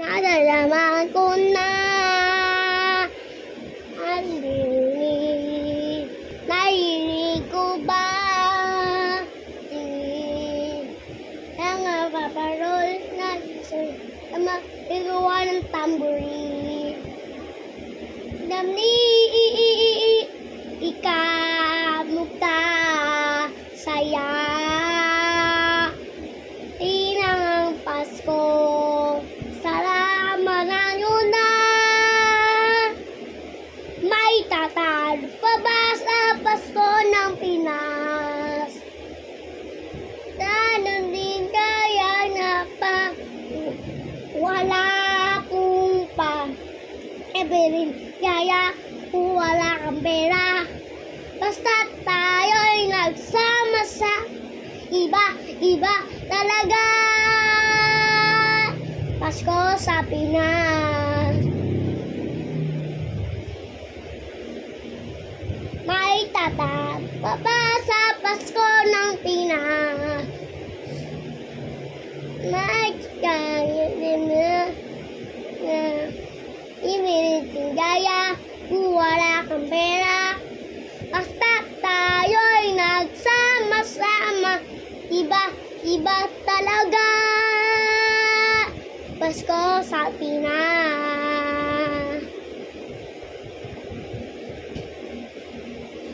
Nadalaman ko na ang dinig. Narinig ko ba ang paparol na magawa ng tambourine? Damni ikamukta saya inang Pasko. Salamat ngayon na may tatalo pa ba sa Pasko ng Pinas? Ganon din kaya na pa wala kung pa Evelyn kaya kung wala kang pera. Basta tayo'y nagsama sa iba talaga. Pasko sa Pinas. May tatapa pa sa Pasko ng Pinas. May gaya kung wala kang pera. Basta tayo'y nagsama-sama, iba talaga. Pasko sa Pinas.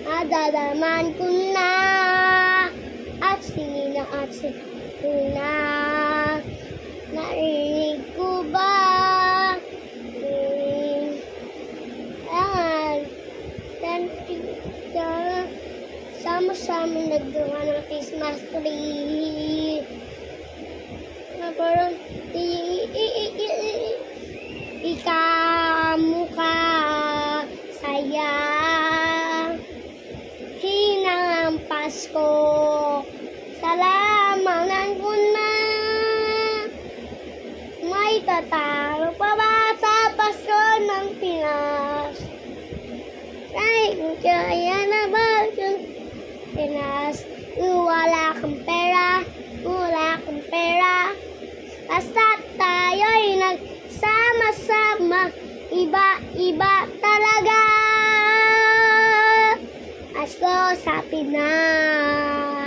Nadalaman ko na at sina narinig ko ba sama-sama naggawa ng Christmas tree. Parang ikamukha saya hinang Pasko. Salamat ko na may tatalo pa ba sa Pasko ng Pinas? Ay, kaya na ba yung Pinas? Wala kang pera, basta tayo'y nagsama-sama, iba talaga. Pasko sa Pinas.